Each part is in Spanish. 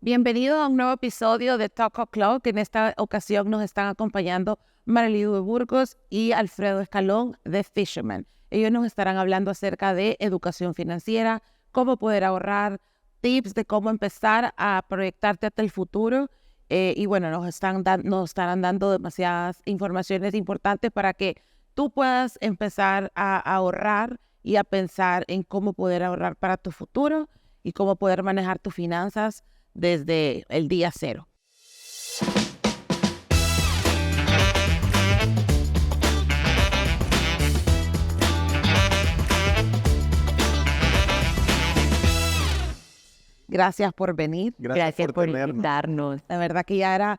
Bienvenido a un nuevo episodio de Talk O'Clock. En esta ocasión nos están acompañando Mariliu de Burgos y Alfredo Escalón de Fisherman. Ellos nos estarán hablando acerca de educación financiera, cómo poder ahorrar, tips de cómo empezar a proyectarte hasta el futuro. Y bueno, nos estarán dando demasiadas informaciones importantes para que tú puedas empezar a ahorrar y a pensar en cómo poder ahorrar para tu futuro y cómo poder manejar tus finanzas desde el día cero. Gracias por venir. Gracias por invitarnos. La verdad que ya era,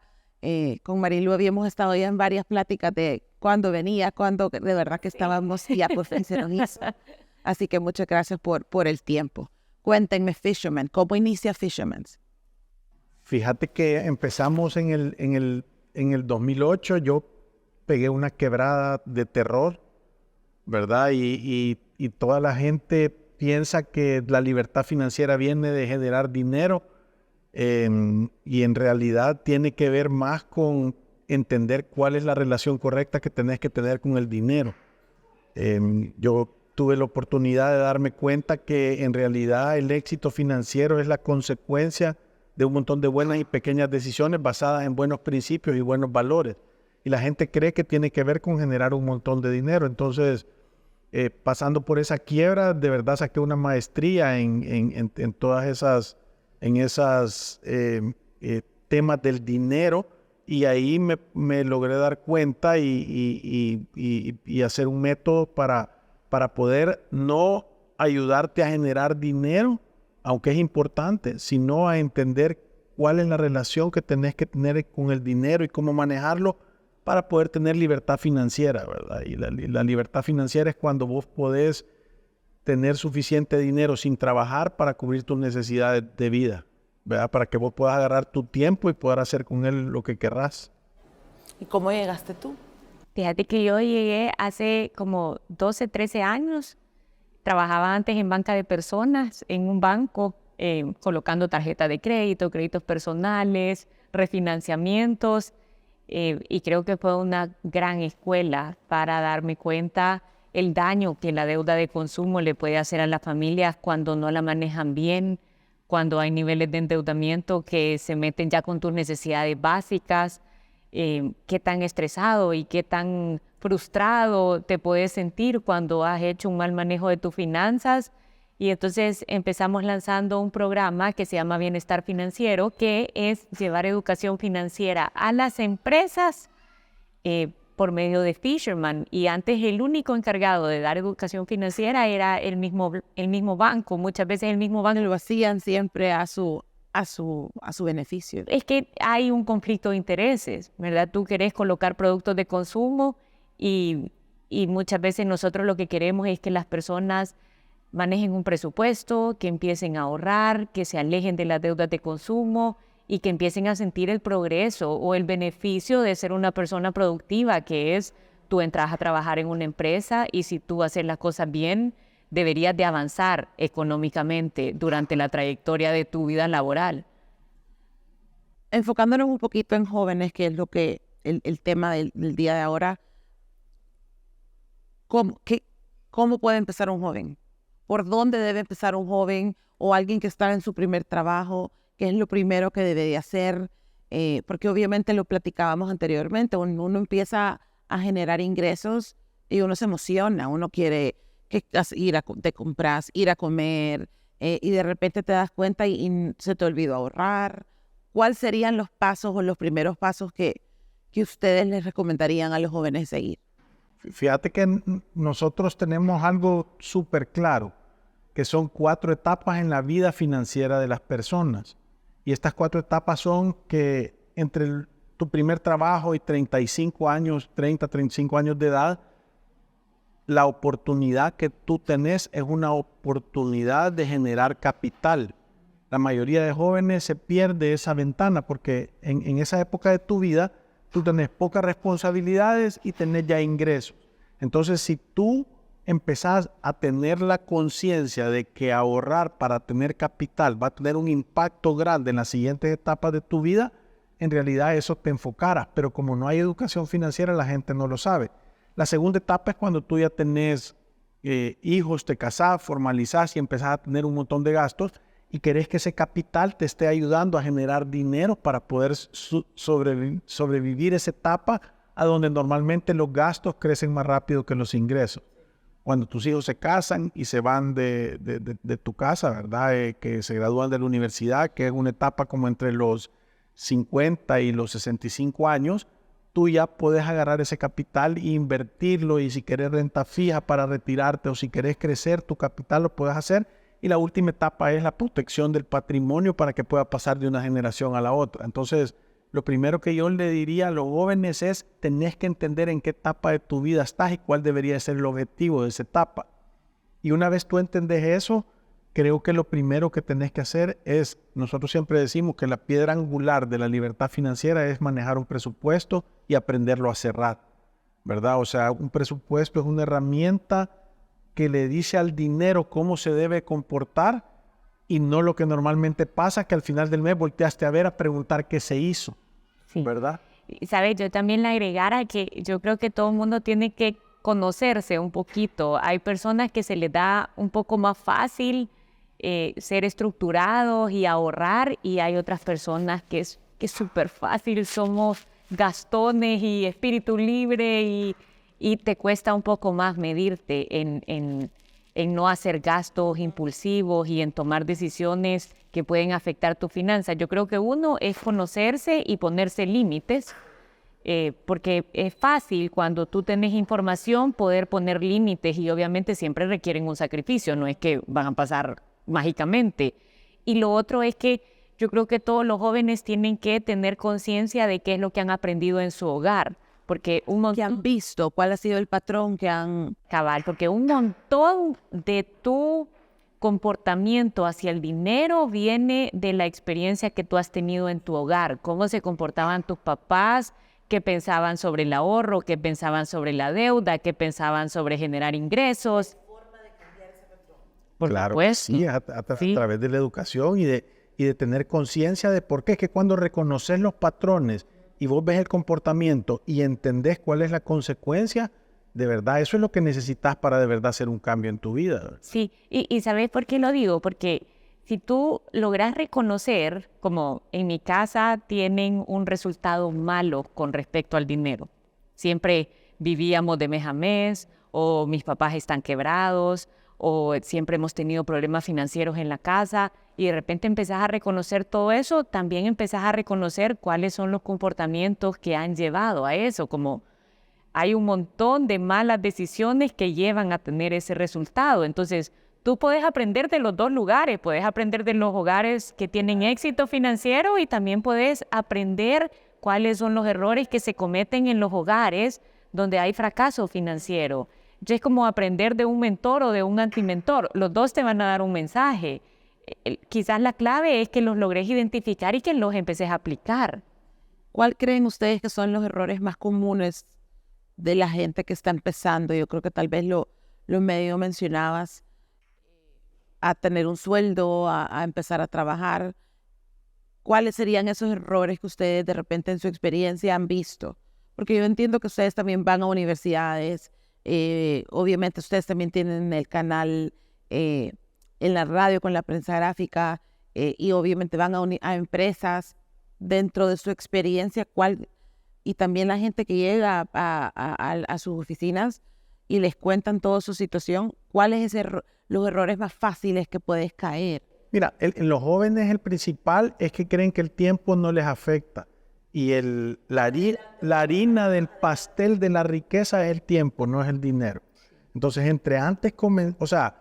con Marilu habíamos estado ya en varias pláticas de cuándo venía, cuándo, de verdad que estábamos ya por finalizar. Así que muchas gracias por el tiempo. Cuéntenme, Fisherman, ¿cómo inicia Fisherman? Fíjate que empezamos en el 2008, yo pegué una quebrada de terror, ¿verdad? Y toda la gente piensa que la libertad financiera viene de generar dinero y en realidad tiene que ver más con entender cuál es la relación correcta que tenés que tener con el dinero. Yo tuve la oportunidad de darme cuenta que en realidad el éxito financiero es la consecuencia de un montón de buenas y pequeñas decisiones basadas en buenos principios y buenos valores. Y la gente cree que tiene que ver con generar un montón de dinero. Entonces, pasando por esa quiebra, de verdad saqué una maestría en todas esas temas del dinero, y ahí me logré dar cuenta y hacer un método para poder no ayudarte a generar dinero, aunque es importante, sino a entender cuál es la relación que tenés que tener con el dinero y cómo manejarlo para poder tener libertad financiera, ¿verdad? Y la libertad financiera es cuando vos podés tener suficiente dinero sin trabajar para cubrir tus necesidades de vida, ¿verdad? Para que vos puedas agarrar tu tiempo y poder hacer con él lo que querrás. ¿Y cómo llegaste tú? Fíjate que yo llegué hace como 12, 13 años. Trabajaba antes en banca de personas, en un banco, colocando tarjetas de crédito, créditos personales, refinanciamientos. Y creo que fue una gran escuela para darme cuenta el daño que la deuda de consumo le puede hacer a las familias cuando no la manejan bien, cuando hay niveles de endeudamiento que se meten ya con tus necesidades básicas, qué tan estresado y qué tan frustrado te puedes sentir cuando has hecho un mal manejo de tus finanzas. Y entonces empezamos lanzando un programa que se llama Bienestar Financiero, que es llevar educación financiera a las empresas por medio de Fisherman. Y antes el único encargado de dar educación financiera era el mismo banco. Muchas veces el mismo banco lo hacían siempre a su beneficio. Es que hay un conflicto de intereses, ¿verdad? Tú querés colocar productos de consumo y muchas veces nosotros lo que queremos es que las personas manejen un presupuesto, que empiecen a ahorrar, que se alejen de las deudas de consumo y que empiecen a sentir el progreso o el beneficio de ser una persona productiva, que es tú entras a trabajar en una empresa y si tú haces las cosas bien, deberías de avanzar económicamente durante la trayectoria de tu vida laboral. Enfocándonos un poquito en jóvenes, que es lo que el tema del día de ahora, ¿cómo puede empezar un joven? ¿Por dónde debe empezar un joven o alguien que está en su primer trabajo? ¿Qué es lo primero que debe de hacer? Porque obviamente lo platicábamos anteriormente, uno empieza a generar ingresos y uno se emociona, uno quiere te compras, ir a comer, y de repente te das cuenta y se te olvidó ahorrar. ¿Cuáles serían los pasos o los primeros pasos que ustedes les recomendarían a los jóvenes seguir? Fíjate que nosotros tenemos algo súper claro, que son 4 etapas en la vida financiera de las personas. Y estas 4 etapas son que entre tu primer trabajo y 35 años de edad, la oportunidad que tú tenés es una oportunidad de generar capital. La mayoría de jóvenes se pierde esa ventana porque en esa época de tu vida tú tenés pocas responsabilidades y tenés ya ingresos. Entonces, si tú empezás a tener la conciencia de que ahorrar para tener capital va a tener un impacto grande en las siguientes etapas de tu vida, en realidad eso te enfocara. Pero como no hay educación financiera, la gente no lo sabe. La segunda etapa es cuando tú ya tenés hijos, te casás, formalizás y empezás a tener un montón de gastos y querés que ese capital te esté ayudando a generar dinero para poder sobrevivir esa etapa a donde normalmente los gastos crecen más rápido que los ingresos. Cuando tus hijos se casan y se van de tu casa, ¿verdad? Que se gradúan de la universidad, que es una etapa como entre los 50 y los 65 años, tú ya puedes agarrar ese capital e invertirlo, y si querés renta fija para retirarte o si querés crecer tu capital, lo puedes hacer. Y la última etapa es la protección del patrimonio para que pueda pasar de una generación a la otra. Entonces, lo primero que yo le diría a los jóvenes es, tenés que entender en qué etapa de tu vida estás y cuál debería ser el objetivo de esa etapa. Y una vez tú entendés eso, creo que lo primero que tenés que hacer es, nosotros siempre decimos que la piedra angular de la libertad financiera es manejar un presupuesto y aprenderlo a cerrar, ¿verdad? O sea, un presupuesto es una herramienta que le dice al dinero cómo se debe comportar y no lo que normalmente pasa, que al final del mes volteaste a ver a preguntar qué se hizo. Sí. ¿Verdad? ¿Sabes? Yo también le agregara que yo creo que todo el mundo tiene que conocerse un poquito. Hay personas que se les da un poco más fácil ser estructurados y ahorrar, y hay otras personas que es súper fácil, somos gastones y espíritu libre, y te cuesta un poco más medirte en no hacer gastos impulsivos y en tomar decisiones que pueden afectar tu finanza. Yo creo que uno es conocerse y ponerse límites, porque es fácil cuando tú tenés información poder poner límites, y obviamente siempre requieren un sacrificio, no es que van a pasar mágicamente. Y lo otro es que yo creo que todos los jóvenes tienen que tener conciencia de qué es lo que han aprendido en su hogar, porque ¿Qué han visto? ¿Cuál ha sido el patrón que han...? Cabal, porque un montón de tu comportamiento hacia el dinero viene de la experiencia que tú has tenido en tu hogar, cómo se comportaban tus papás, qué pensaban sobre el ahorro, qué pensaban sobre la deuda, qué pensaban sobre generar ingresos. Claro, sí, a través de la educación y de tener conciencia de por qué. Es que cuando reconoces los patrones y vos ves el comportamiento y entendés cuál es la consecuencia, de verdad, eso es lo que necesitas para de verdad hacer un cambio en tu vida. Sí, y ¿sabes por qué lo digo? Porque si tú logras reconocer, como en mi casa tienen un resultado malo con respecto al dinero. Siempre vivíamos de mes a mes, o mis papás están quebrados, o siempre hemos tenido problemas financieros en la casa, y de repente empezás a reconocer todo eso, también empezás a reconocer cuáles son los comportamientos que han llevado a eso, como hay un montón de malas decisiones que llevan a tener ese resultado. Entonces, tú puedes aprender de los dos lugares, puedes aprender de los hogares que tienen éxito financiero, y también puedes aprender cuáles son los errores que se cometen en los hogares donde hay fracaso financiero. Es como aprender de un mentor o de un antimentor. Los dos te van a dar un mensaje. Quizás la clave es que los logres identificar y que los empeces a aplicar. ¿Cuál creen ustedes que son los errores más comunes de la gente que está empezando? Yo creo que tal vez lo medio mencionabas, a tener un sueldo, a empezar a trabajar. ¿Cuáles serían esos errores que ustedes de repente en su experiencia han visto? Porque yo entiendo que ustedes también van a universidades, obviamente ustedes también tienen el canal en la radio con la prensa gráfica, y obviamente van a empresas. Dentro de su experiencia, y también la gente que llega a sus oficinas y les cuentan toda su situación, ¿cuáles los errores más fáciles que puedes caer? Mira, en los jóvenes el principal es que creen que el tiempo no les afecta. Y la harina del pastel de la riqueza es el tiempo, no es el dinero. Entonces, o sea,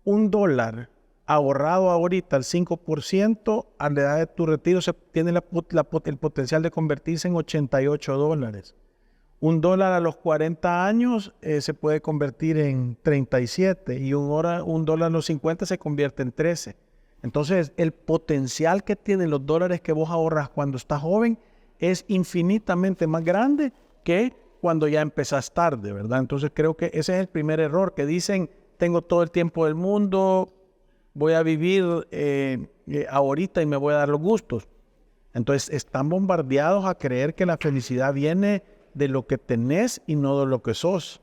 $1 ahorrado ahorita al 5%, a la edad de tu retiro tiene el potencial de convertirse en $88. $1 a los 40 años se puede convertir en 37, y $1 a los 50 se convierte en 13. Entonces, el potencial que tienen los dólares que vos ahorras cuando estás joven es infinitamente más grande que cuando ya empezás tarde, ¿verdad? Entonces creo que ese es el primer error, que dicen, tengo todo el tiempo del mundo, voy a vivir ahorita y me voy a dar los gustos. Entonces están bombardeados a creer que la felicidad viene de lo que tenés y no de lo que sos.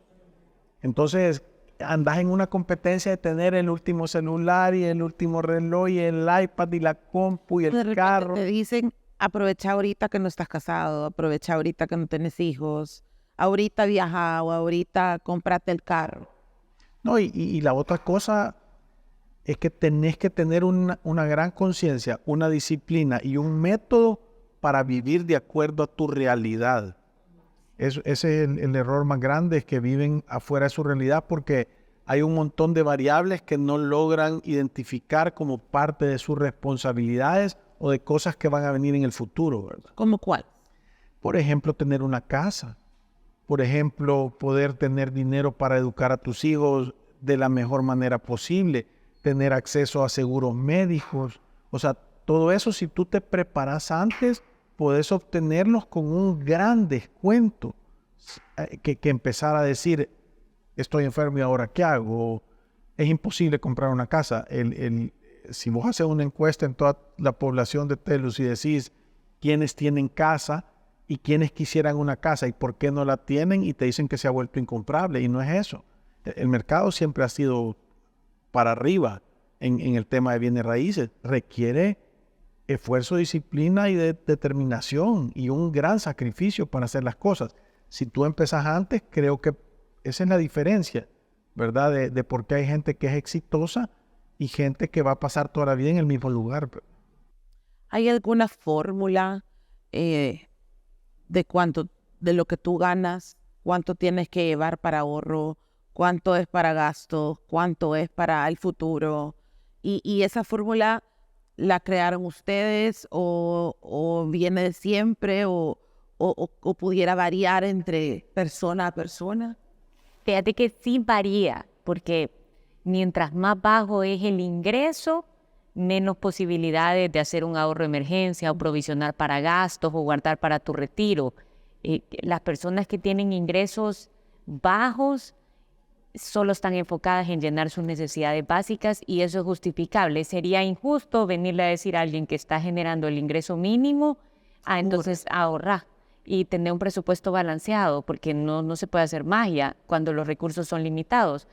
Entonces andás en una competencia de tener el último celular y el último reloj y el iPad y la compu y De el repente carro. te dicen, aprovecha ahorita que no estás casado, aprovecha ahorita que no tienes hijos, ahorita viaja o ahorita cómprate el carro. No, y la otra cosa es que tenés que tener una gran conciencia, una disciplina y un método para vivir de acuerdo a tu realidad. Ese es el error más grande, es que viven afuera de su realidad porque hay un montón de variables que no logran identificar como parte de sus responsabilidades o de cosas que van a venir en el futuro, ¿verdad? ¿Cómo cuál? Por ejemplo, tener una casa. Por ejemplo, poder tener dinero para educar a tus hijos de la mejor manera posible. Tener acceso a seguros médicos. O sea, todo eso, si tú te preparas antes, puedes obtenerlos con un gran descuento. Que empezar a decir, estoy enfermo y ahora ¿qué hago? Es imposible comprar una casa. Si vos haces una encuesta en toda la población de Telus y decís quiénes tienen casa y quiénes quisieran una casa y por qué no la tienen, y te dicen que se ha vuelto incomprable, y no es eso. El mercado siempre ha sido para arriba en el tema de bienes raíces. Requiere esfuerzo, disciplina y determinación y un gran sacrificio para hacer las cosas. Si tú empezás antes, creo que esa es la diferencia, ¿verdad? De por qué hay gente que es exitosa y gente que va a pasar toda la vida en el mismo lugar. ¿Hay alguna fórmula de cuánto, de lo que tú ganas, cuánto tienes que llevar para ahorro, cuánto es para gastos, cuánto es para el futuro? Y esa fórmula la crearon ustedes o viene de siempre o pudiera variar entre persona a persona? Fíjate que sí varía, porque mientras más bajo es el ingreso, menos posibilidades de hacer un ahorro de emergencia o provisionar para gastos o guardar para tu retiro. Las personas que tienen ingresos bajos solo están enfocadas en llenar sus necesidades básicas y eso es justificable. Sería injusto venirle a decir a alguien que está generando el ingreso mínimo, entonces ahorrar y tener un presupuesto balanceado, porque no se puede hacer magia cuando los recursos son limitados.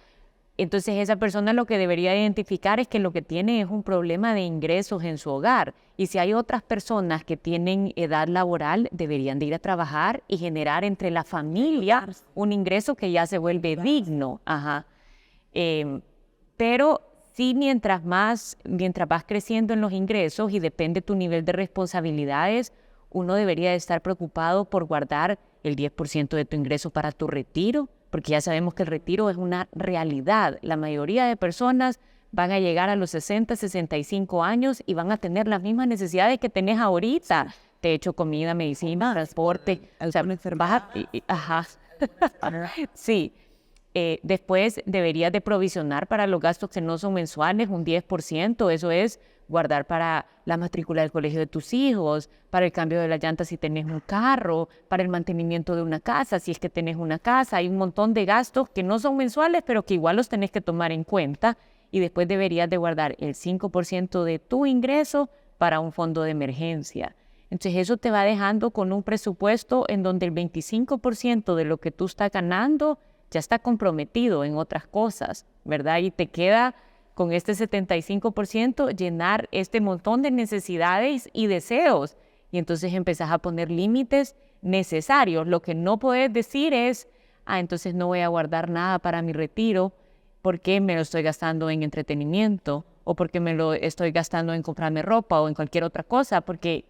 Entonces esa persona lo que debería identificar es que lo que tiene es un problema de ingresos en su hogar. Y si hay otras personas que tienen edad laboral, deberían de ir a trabajar y generar entre la familia un ingreso que ya se vuelve digno. Pero sí, mientras vas creciendo en los ingresos y depende tu nivel de responsabilidades, uno debería de estar preocupado por guardar el 10% de tu ingreso para tu retiro, porque ya sabemos que el retiro es una realidad. La mayoría de personas van a llegar a los 60, 65 años y van a tener las mismas necesidades que tenés ahorita. Techo, comida, medicina, transporte. O sea, sí. Después deberías de provisionar para los gastos que no son mensuales un 10%. Eso es guardar para la matrícula del colegio de tus hijos, para el cambio de las llantas si tenés un carro, para el mantenimiento de una casa si es que tenés una casa. Hay un montón de gastos que no son mensuales, pero que igual los tenés que tomar en cuenta. Y después deberías de guardar el 5% de tu ingreso para un fondo de emergencia. Entonces eso te va dejando con un presupuesto en donde el 25% de lo que tú estás ganando ya está comprometido en otras cosas, ¿verdad? Y te queda con este 75% llenar este montón de necesidades y deseos. Y entonces empezás a poner límites necesarios. Lo que no puedes decir es, entonces no voy a guardar nada para mi retiro porque me lo estoy gastando en entretenimiento o porque me lo estoy gastando en comprarme ropa o en cualquier otra cosa, porque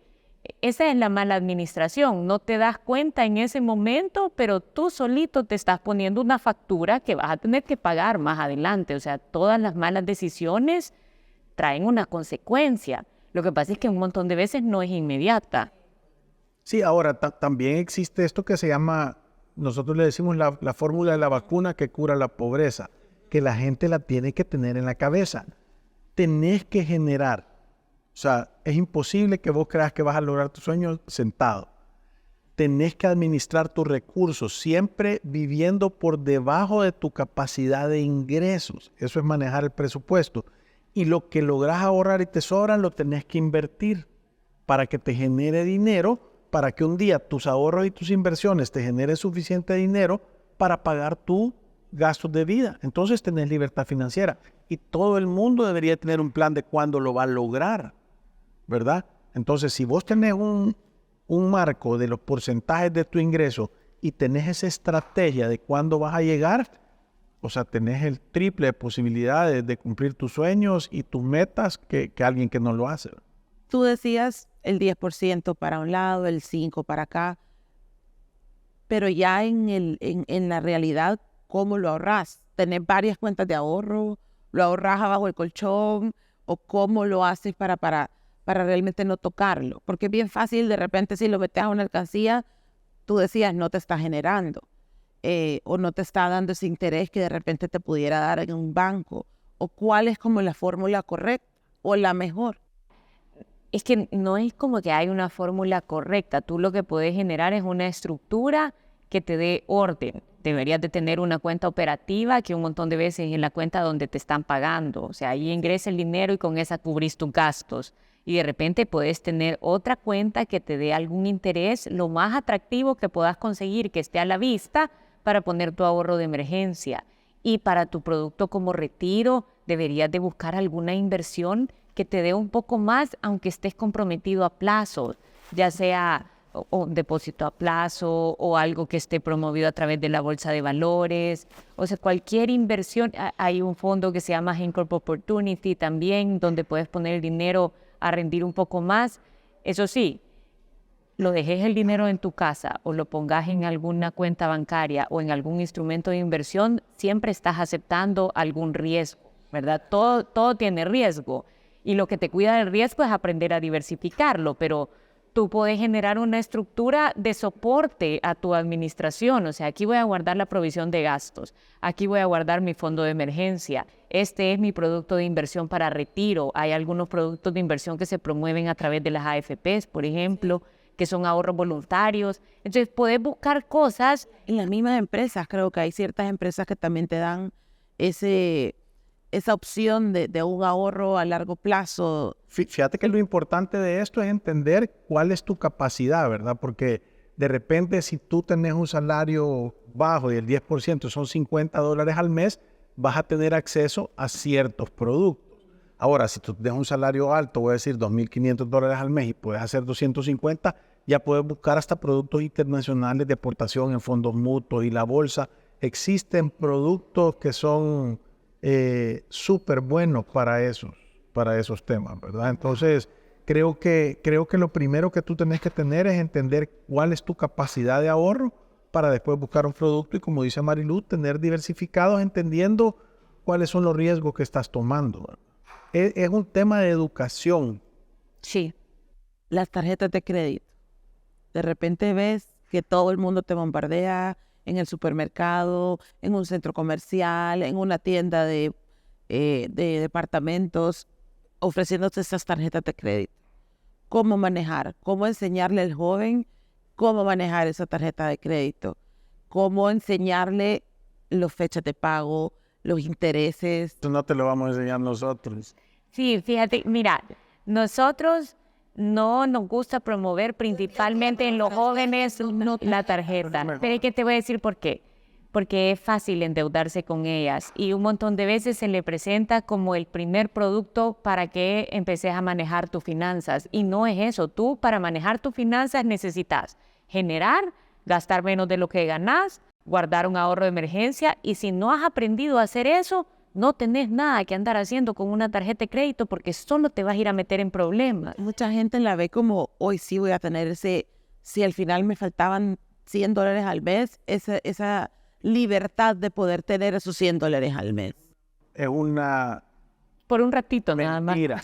esa es la mala administración. No te das cuenta en ese momento, pero tú solito te estás poniendo una factura que vas a tener que pagar más adelante. O sea, todas las malas decisiones traen una consecuencia. Lo que pasa es que un montón de veces no es inmediata. Sí, ahora también existe esto que se llama, nosotros le decimos la fórmula de la vacuna que cura la pobreza, que la gente la tiene que tener en la cabeza. Tenés que generar. O sea, es imposible que vos creas que vas a lograr tus sueños sentado. tenés que administrar tus recursos, siempre viviendo por debajo de tu capacidad de ingresos. Eso es manejar el presupuesto. Y lo que logras ahorrar y te sobran, lo tenés que invertir para que te genere dinero, para que un día tus ahorros y tus inversiones te generen suficiente dinero para pagar tus gastos de vida. Entonces tenés libertad financiera. Y todo el mundo debería tener un plan de cuándo lo va a lograr, ¿verdad? Entonces, si vos tenés un marco de los porcentajes de tu ingreso y tenés esa estrategia de cuándo vas a llegar, o sea, tenés el triple de posibilidades de cumplir tus sueños y tus metas que alguien que no lo hace. Tú decías el 10% para un lado, el 5% para acá, pero ya en la realidad, ¿cómo lo ahorras? ¿Tenés varias cuentas de ahorro? ¿Lo ahorras abajo el colchón? ¿O cómo lo haces para realmente no tocarlo? Porque es bien fácil, de repente, si lo metes a una alcancía, tú decías, no te está generando. O no te está dando ese interés que de repente te pudiera dar en un banco. ¿O cuál es como la fórmula correcta o la mejor? Es que no es como que hay una fórmula correcta. Tú lo que puedes generar es una estructura que te dé orden. Deberías de tener una cuenta operativa que un montón de veces en la cuenta donde te están pagando. O sea, ahí ingresa el dinero y con esa cubrís tus gastos. Y de repente puedes tener otra cuenta que te dé algún interés, lo más atractivo que puedas conseguir, que esté a la vista, para poner tu ahorro de emergencia. Y para tu producto como retiro, deberías de buscar alguna inversión que te dé un poco más, aunque estés comprometido a plazo, ya sea un depósito a plazo o algo que esté promovido a través de la bolsa de valores. O sea, cualquier inversión. Hay un fondo que se llama Hencorp Opportunity también, donde puedes poner el dinero a rendir un poco más. Eso sí, lo dejes el dinero en tu casa o lo pongas en alguna cuenta bancaria o en algún instrumento de inversión, siempre estás aceptando algún riesgo, ¿verdad? Todo tiene riesgo. Y lo que te cuida del riesgo es aprender a diversificarlo, pero tú puedes generar una estructura de soporte a tu administración. O sea, aquí voy a guardar la provisión de gastos, aquí voy a guardar mi fondo de emergencia, este es mi producto de inversión para retiro. Hay algunos productos de inversión que se promueven a través de las AFPs, por ejemplo, que son ahorros voluntarios. Entonces, puedes buscar cosas. En las mismas empresas, creo que hay ciertas empresas que también te dan esa opción de un ahorro a largo plazo. Fíjate que lo importante de esto es entender cuál es tu capacidad, ¿verdad? Porque de repente si tú tenés un salario bajo y el 10% son $50 al mes, vas a tener acceso a ciertos productos. Ahora, si tú tienes un salario alto, voy a decir $2,500 al mes y puedes hacer 250, ya puedes buscar hasta productos internacionales de aportación en fondos mutuos y la bolsa. Existen productos que son súper buenos para esos temas, ¿verdad? Entonces, creo que lo primero que tú tenés que tener es entender cuál es tu capacidad de ahorro para después buscar un producto y, como dice Marilu, tener diversificados entendiendo cuáles son los riesgos que estás tomando, ¿verdad? Es un tema de educación. Sí. Las tarjetas de crédito. De repente ves que todo el mundo te bombardea en el supermercado, en un centro comercial, en una tienda de departamentos, ofreciéndote esas tarjetas de crédito. ¿Cómo manejar? ¿Cómo enseñarle al joven cómo manejar esa tarjeta de crédito? ¿Cómo enseñarle las fechas de pago, los intereses? Esto no te lo vamos a enseñar nosotros. Sí, fíjate, mira, nosotros no nos gusta promover principalmente en los jóvenes la tarjeta. Pero es que te voy a decir por qué. Porque es fácil endeudarse con ellas y un montón de veces se le presenta como el primer producto para que empeces a manejar tus finanzas. Y no es eso. Tú, para manejar tus finanzas, necesitas generar, gastar menos de lo que ganas, guardar un ahorro de emergencia. Y si no has aprendido a hacer eso, no tenés nada que andar haciendo con una tarjeta de crédito porque solo te vas a ir a meter en problemas. Mucha gente la ve como, hoy sí voy a tener si al final me faltaban $100 al mes, esa libertad de poder tener esos $100 al mes. Es una por un ratito nada más. mentira.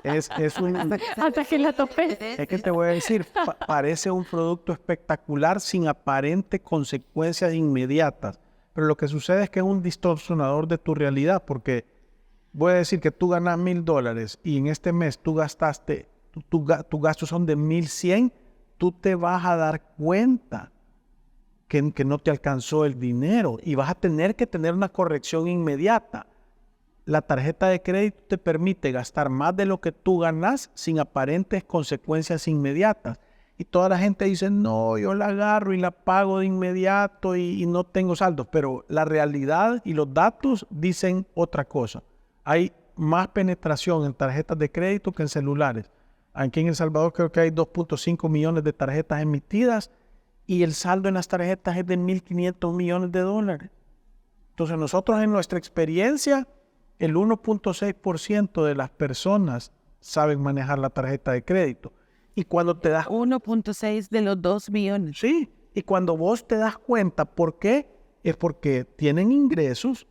Es Hasta que la topé. Es que te voy a decir, parece un producto espectacular sin aparente consecuencias inmediatas. Pero lo que sucede es que es un distorsionador de tu realidad, porque voy a decir que tú ganas $1,000 y en este mes tú gastaste, tus gastos son de 1,100, tú te vas a dar cuenta que no te alcanzó el dinero y vas a tener que tener una corrección inmediata. La tarjeta de crédito te permite gastar más de lo que tú ganas sin aparentes consecuencias inmediatas. Y toda la gente dice, no, yo la agarro y la pago de inmediato y no tengo saldos. Pero la realidad y los datos dicen otra cosa. Hay más penetración en tarjetas de crédito que en celulares. Aquí en El Salvador creo que hay 2.5 millones de tarjetas emitidas y el saldo en las tarjetas es de 1.500 millones de dólares. Entonces nosotros en nuestra experiencia, el 1.6% de las personas saben manejar la tarjeta de crédito. Y cuando te das... 1.6 de los 2 millones. Sí, y cuando vos te das cuenta, ¿por qué? Es porque tienen ingresos,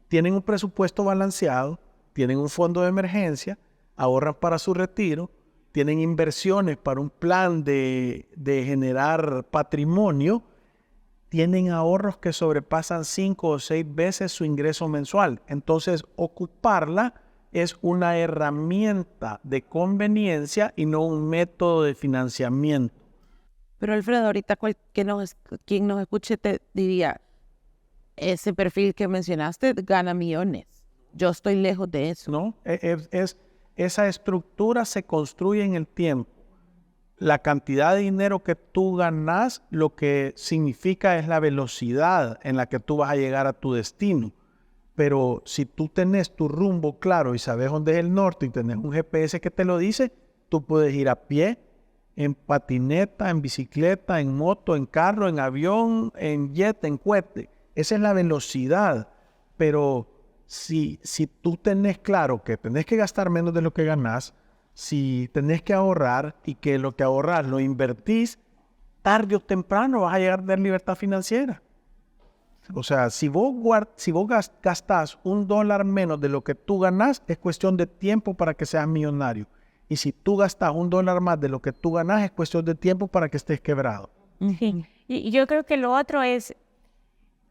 tienen un presupuesto balanceado, tienen un fondo de emergencia, ahorran para su retiro, tienen inversiones para un plan de generar patrimonio, tienen ahorros que sobrepasan 5 o 6 veces su ingreso mensual. Entonces, ocuparla es una herramienta de conveniencia y no un método de financiamiento. Pero Alfredo, ahorita quien nos escuche te diría, ese perfil que mencionaste gana millones. Yo estoy lejos de eso. ¿No? Esa estructura se construye en el tiempo. La cantidad de dinero que tú ganas, lo que significa es la velocidad en la que tú vas a llegar a tu destino. Pero si tú tenés tu rumbo claro y sabes dónde es el norte y tenés un GPS que te lo dice, tú puedes ir a pie, en patineta, en bicicleta, en moto, en carro, en avión, en jet, en cohete. Esa es la velocidad. Pero si tú tenés claro que tenés que gastar menos de lo que ganás, si tenés que ahorrar y que lo que ahorrás lo invertís, tarde o temprano vas a llegar a tener libertad financiera. O sea, si vos gastás $1 menos de lo que tú ganás, es cuestión de tiempo para que seas millonario. Y si tú gastás $1 más de lo que tú ganás, es cuestión de tiempo para que estés quebrado. Sí. Y yo creo que lo otro es,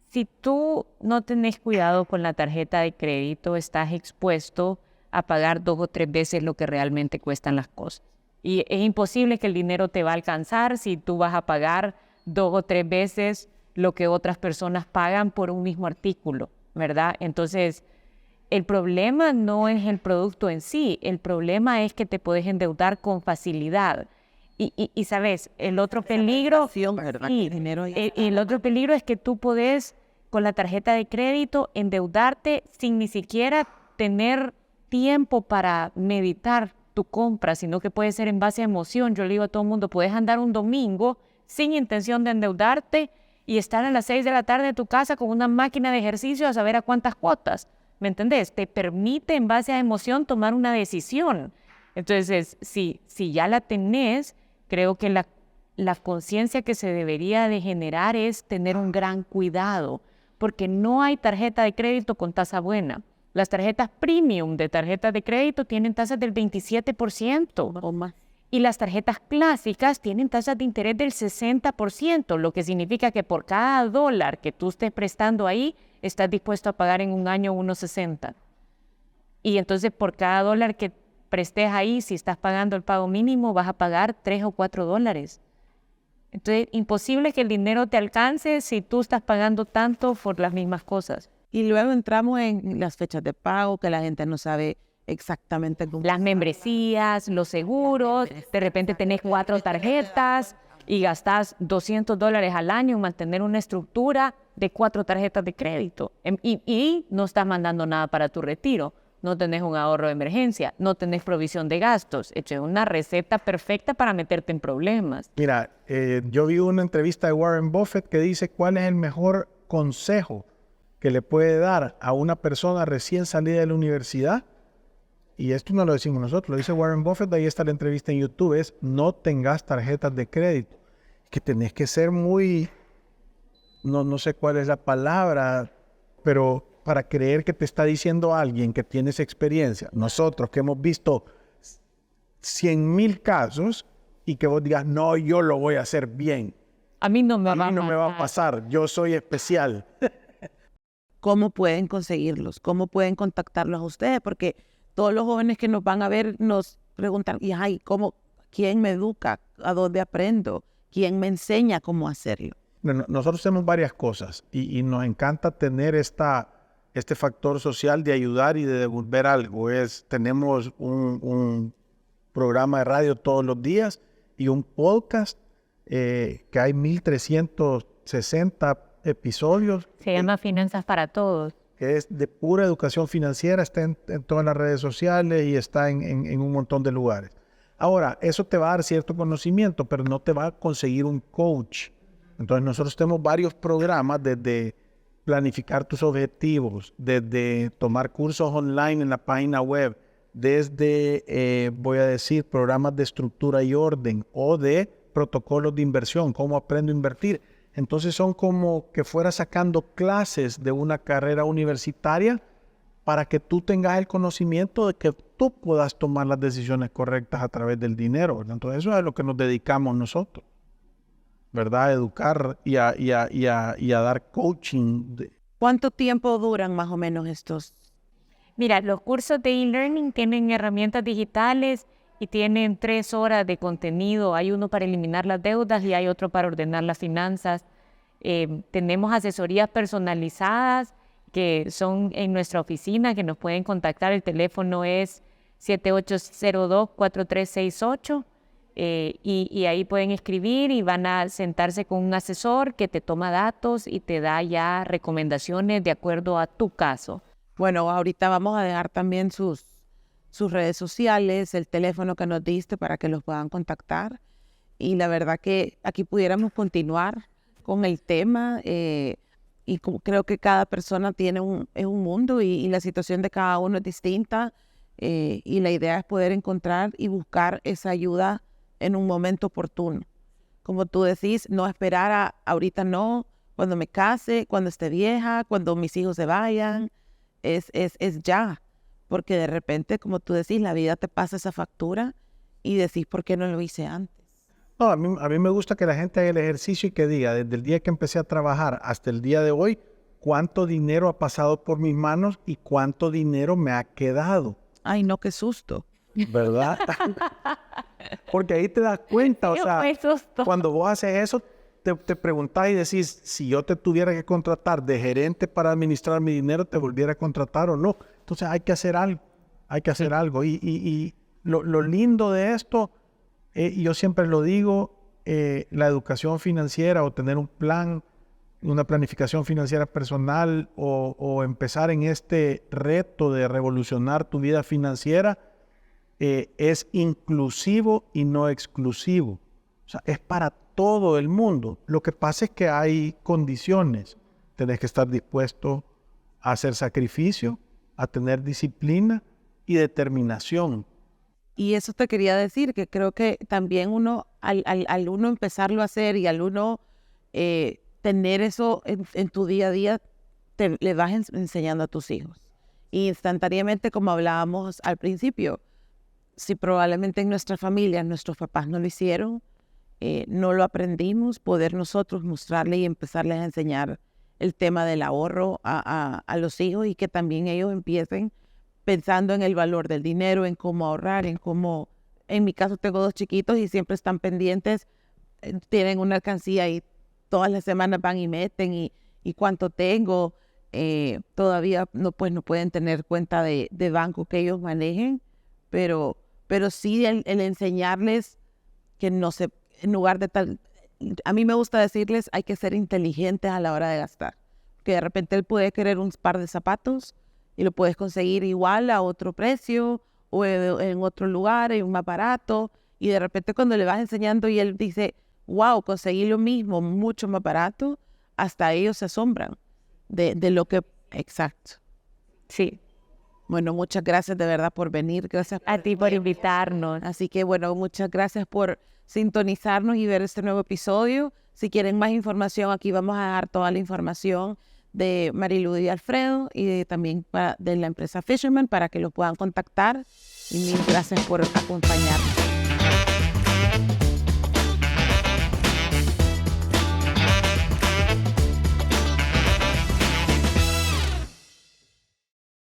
si tú no tenés cuidado con la tarjeta de crédito, estás expuesto a pagar 2 o 3 veces lo que realmente cuestan las cosas. Y es imposible que el dinero te va a alcanzar si tú vas a pagar 2 o 3 veces lo que otras personas pagan por un mismo artículo, ¿verdad? Entonces, el problema no es el producto en sí, el problema es que te puedes endeudar con facilidad. Y ¿sabes? El otro peligro... Sí, el otro peligro es que tú podés, con la tarjeta de crédito, endeudarte sin ni siquiera tener tiempo para meditar tu compra, sino que puede ser en base a emoción. Yo le digo a todo el mundo, puedes andar un domingo sin intención de endeudarte y estar a las 6 de la tarde en tu casa con una máquina de ejercicio a saber a cuántas cuotas. ¿Me entendés? Te permite en base a emoción tomar una decisión. Entonces, si ya la tenés, creo que la conciencia que se debería de generar es tener un gran cuidado, porque no hay tarjeta de crédito con tasa buena. Las tarjetas premium de tarjetas de crédito tienen tasas del 27% o más. Y las tarjetas clásicas tienen tasas de interés del 60%, lo que significa que por cada $1 que tú estés prestando ahí, estás dispuesto a pagar en un año 1.60. Y entonces por cada $1 que prestes ahí, si estás pagando el pago mínimo, vas a pagar $3 o $4. Entonces, imposible que el dinero te alcance si tú estás pagando tanto por las mismas cosas. Y luego entramos en las fechas de pago, que la gente no sabe exactamente cómo. Las membresías, los seguros, de repente tenés 4 tarjetas y gastás $200 al año en mantener una estructura de 4 tarjetas de crédito. Y no estás mandando nada para tu retiro. No tenés un ahorro de emergencia, no tenés provisión de gastos. Es una receta perfecta para meterte en problemas. Mira, yo vi una entrevista de Warren Buffett que dice cuál es el mejor consejo que le puede dar a una persona recién salida de la universidad. Y esto no lo decimos nosotros, lo dice Warren Buffett, ahí está la entrevista en YouTube, es no tengas tarjetas de crédito. Que tenés que ser muy, no sé cuál es la palabra, pero para creer que te está diciendo alguien que tienes experiencia, nosotros que hemos visto 100,000 casos y que vos digas, no, yo lo voy a hacer bien. A mí no me va a pasar, yo soy especial. ¿Cómo pueden conseguirlos? ¿Cómo pueden contactarlos a ustedes? Porque todos los jóvenes que nos van a ver nos preguntan, ¿y ay, ¿Quién me educa? ¿A dónde aprendo? ¿Quién me enseña cómo hacerlo? Bueno, nosotros hacemos varias cosas y nos encanta tener este factor social de ayudar y de devolver algo. Tenemos un programa de radio todos los días y un podcast que hay 1360 episodios. Se llama Finanzas para Todos. Que es de pura educación financiera, está en todas las redes sociales y está en un montón de lugares. Ahora, eso te va a dar cierto conocimiento, pero no te va a conseguir un coach. Entonces nosotros tenemos varios programas desde planificar tus objetivos, desde tomar cursos online en la página web, desde, voy a decir, programas de estructura y orden o de protocolos de inversión, cómo aprendo a invertir. Entonces son como que fuera sacando clases de una carrera universitaria para que tú tengas el conocimiento de que tú puedas tomar las decisiones correctas a través del dinero, ¿verdad? Entonces eso es a lo que nos dedicamos nosotros, ¿verdad? A educar y a dar coaching. ¿Cuánto tiempo duran más o menos estos? Mira, los cursos de e-learning tienen herramientas digitales y tienen 3 horas de contenido. Hay uno para eliminar las deudas y hay otro para ordenar las finanzas. Tenemos asesorías personalizadas que son en nuestra oficina, que nos pueden contactar. El teléfono es 7802-4368 y ahí pueden escribir y van a sentarse con un asesor que te toma datos y te da ya recomendaciones de acuerdo a tu caso. Bueno, ahorita vamos a dejar también sus redes sociales, el teléfono que nos diste para que los puedan contactar. Y la verdad que aquí pudiéramos continuar con el tema y creo que cada persona tiene un mundo y la situación de cada uno es distinta y la idea es poder encontrar y buscar esa ayuda en un momento oportuno. Como tú decís, no esperar a ahorita no, cuando me case, cuando esté vieja, cuando mis hijos se vayan, es ya. Porque de repente, como tú decís, la vida te pasa esa factura y decís, ¿por qué no lo hice antes? No, a mí me gusta que la gente haga el ejercicio y que diga, desde el día que empecé a trabajar hasta el día de hoy, cuánto dinero ha pasado por mis manos y cuánto dinero me ha quedado. Ay, no, qué susto. ¿Verdad? Porque ahí te das cuenta, o sea, cuando vos haces eso, te preguntás y decís, si yo te tuviera que contratar de gerente para administrar mi dinero, ¿te volviera a contratar o no? Entonces hay que hacer algo, Y lo lindo de esto, yo siempre lo digo, la educación financiera o tener un plan, una planificación financiera personal o empezar en este reto de revolucionar tu vida financiera, es inclusivo y no exclusivo. O sea, es para todo el mundo. Lo que pasa es que hay condiciones. Tenés que estar dispuesto a hacer sacrificio, a tener disciplina y determinación. Y eso te quería decir, que creo que también uno, al uno empezarlo a hacer y al uno tener eso en tu día a día, le vas enseñando a tus hijos. Y instantáneamente, como hablábamos al principio, si probablemente en nuestra familia nuestros papás no lo hicieron, no lo aprendimos, poder nosotros mostrarle y empezarles a enseñar el tema del ahorro a los hijos y que también ellos empiecen pensando en el valor del dinero, en cómo ahorrar, en cómo, en mi caso tengo 2 chiquitos y siempre están pendientes, tienen una alcancía y todas las semanas van y meten y cuánto tengo, todavía no pueden tener cuenta de banco que ellos manejen, pero sí el enseñarles que no se, en lugar de tal, a mí me gusta decirles hay que ser inteligentes a la hora de gastar, que de repente él puede querer un par de zapatos y lo puedes conseguir igual a otro precio o en otro lugar, en un más barato, y de repente cuando le vas enseñando y él dice, wow, conseguí lo mismo, mucho más barato, hasta ellos se asombran de lo que, exacto. Sí. Bueno, muchas gracias de verdad por venir, gracias a ti por invitarnos. Así que bueno, muchas gracias por sintonizarnos y ver este nuevo episodio. Si quieren más información, aquí vamos a dejar toda la información de Marilu y Alfredo y también de la empresa Fisherman para que los puedan contactar. Y mil gracias por acompañarnos.